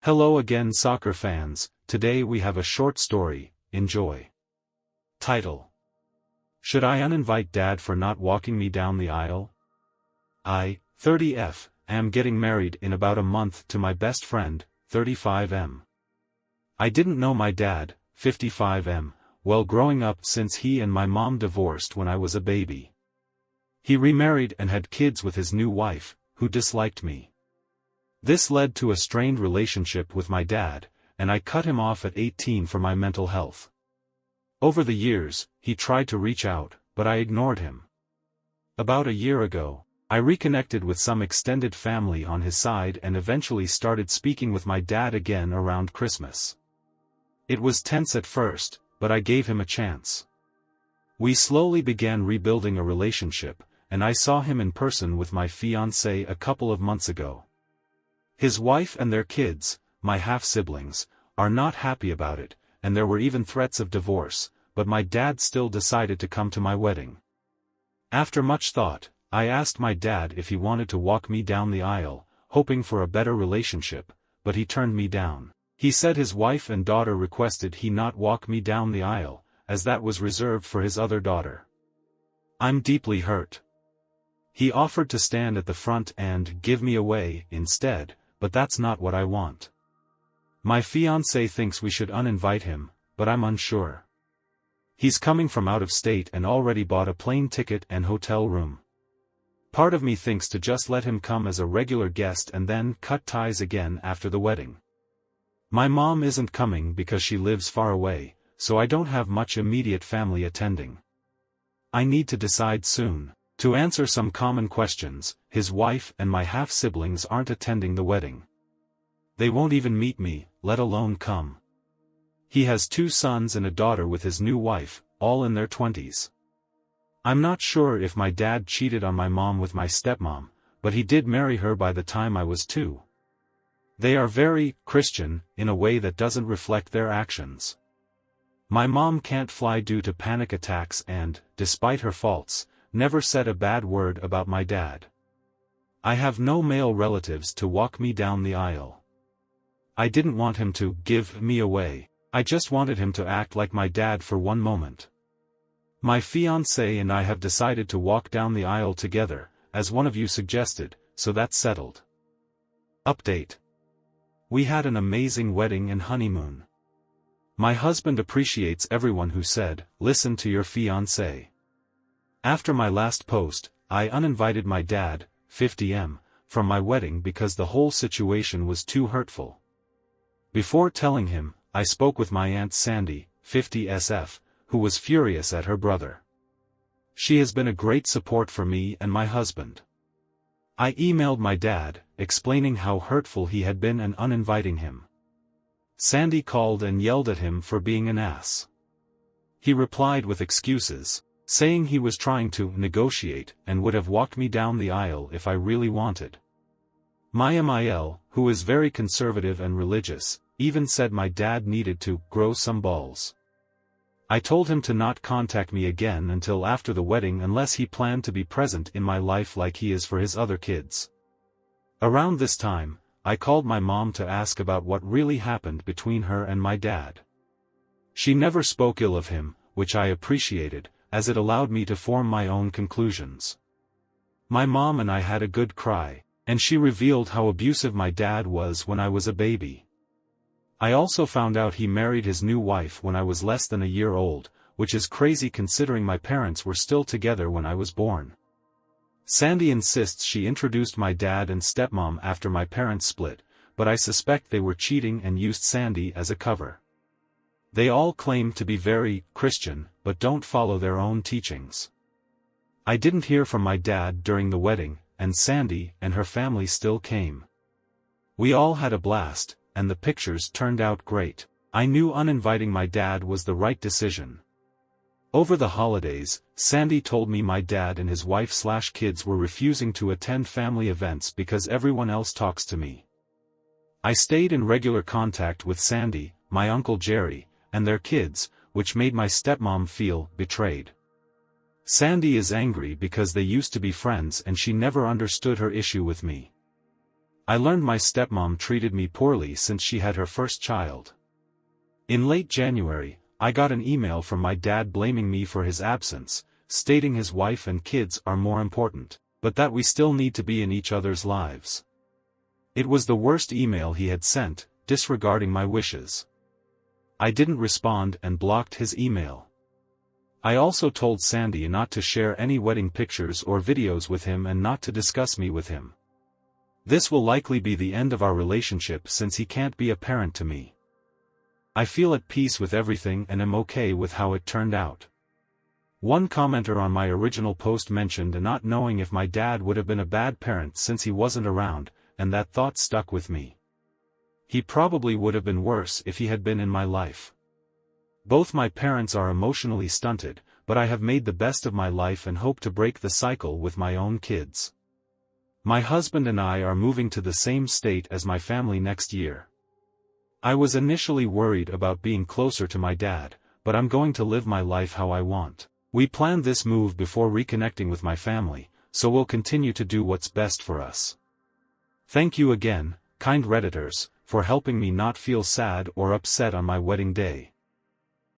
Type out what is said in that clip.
Hello again, soccer fans. Today we have a short story. Enjoy. Title: Should I uninvite Dad for not walking me down the aisle? I, 30F, am getting married in about a month to my best friend, 35M. I didn't know my dad, 55M, well growing up since he and my mom divorced when I was a baby. He remarried and had kids with his new wife, who disliked me. This led to a strained relationship with my dad, and I cut him off at 18 for my mental health. Over the years, he tried to reach out, but I ignored him. About a year ago, I reconnected with some extended family on his side and eventually started speaking with my dad again around Christmas. It was tense at first, but I gave him a chance. We slowly began rebuilding a relationship, and I saw him in person with my fiancée a couple of months ago. His wife and their kids, my half-siblings, are not happy about it, and there were even threats of divorce, but my dad still decided to come to my wedding. After much thought, I asked my dad if he wanted to walk me down the aisle, hoping for a better relationship, but he turned me down. He said his wife and daughter requested he not walk me down the aisle, as that was reserved for his other daughter. I'm deeply hurt. He offered to stand at the front and give me away instead, but that's not what I want. My fiancé thinks we should uninvite him, but I'm unsure. He's coming from out of state and already bought a plane ticket and hotel room. Part of me thinks to just let him come as a regular guest and then cut ties again after the wedding. My mom isn't coming because she lives far away, so I don't have much immediate family attending. I need to decide soon. To answer some common questions, his wife and my half-siblings aren't attending the wedding. They won't even meet me, let alone come. He has 2 sons and a daughter with his new wife, all in their 20s. I'm not sure if my dad cheated on my mom with my stepmom, but he did marry her by the time I was 2. They are very Christian, in a way that doesn't reflect their actions. My mom can't fly due to panic attacks and, despite her faults, never said a bad word about my dad. I have no male relatives to walk me down the aisle. I didn't want him to give me away, I just wanted him to act like my dad for one moment. My fiancé and I have decided to walk down the aisle together, as one of you suggested, so that's settled. Update. We had an amazing wedding and honeymoon. My husband appreciates everyone who said, "Listen to your fiancé." After my last post, I uninvited my dad, 50M, from my wedding because the whole situation was too hurtful. Before telling him, I spoke with my Aunt Sandy, 50SF, who was furious at her brother. She has been a great support for me and my husband. I emailed my dad, explaining how hurtful he had been and uninviting him. Sandy called and yelled at him for being an ass. He replied with excuses, saying he was trying to negotiate and would have walked me down the aisle if I really wanted. My MIL, who is very conservative and religious, even said my dad needed to grow some balls. I told him to not contact me again until after the wedding unless he planned to be present in my life like he is for his other kids. Around this time, I called my mom to ask about what really happened between her and my dad. She never spoke ill of him, which I appreciated, as it allowed me to form my own conclusions. My mom and I had a good cry, and she revealed how abusive my dad was when I was a baby. I also found out he married his new wife when I was less than a year old, which is crazy considering my parents were still together when I was born. Sandy insists she introduced my dad and stepmom after my parents split, but I suspect they were cheating and used Sandy as a cover. They all claim to be very Christian, but don't follow their own teachings. I didn't hear from my dad during the wedding, and Sandy and her family still came. We all had a blast, and the pictures turned out great. I knew uninviting my dad was the right decision. Over the holidays, Sandy told me my dad and his wife/kids were refusing to attend family events because everyone else talks to me. I stayed in regular contact with Sandy, my Uncle Jerry, and their kids, which made my stepmom feel betrayed. Sandy is angry because they used to be friends and she never understood her issue with me. I learned my stepmom treated me poorly since she had her first child. In late January, I got an email from my dad blaming me for his absence, stating his wife and kids are more important, but that we still need to be in each other's lives. It was the worst email he had sent, disregarding my wishes. I didn't respond and blocked his email. I also told Sandy not to share any wedding pictures or videos with him and not to discuss me with him. This will likely be the end of our relationship since he can't be a parent to me. I feel at peace with everything and am okay with how it turned out. One commenter on my original post mentioned not knowing if my dad would have been a bad parent since he wasn't around, and that thought stuck with me. He probably would have been worse if he had been in my life. Both my parents are emotionally stunted, but I have made the best of my life and hope to break the cycle with my own kids. My husband and I are moving to the same state as my family next year. I was initially worried about being closer to my dad, but I'm going to live my life how I want. We planned this move before reconnecting with my family, so we'll continue to do what's best for us. Thank you again, kind Redditors, for helping me not feel sad or upset on my wedding day.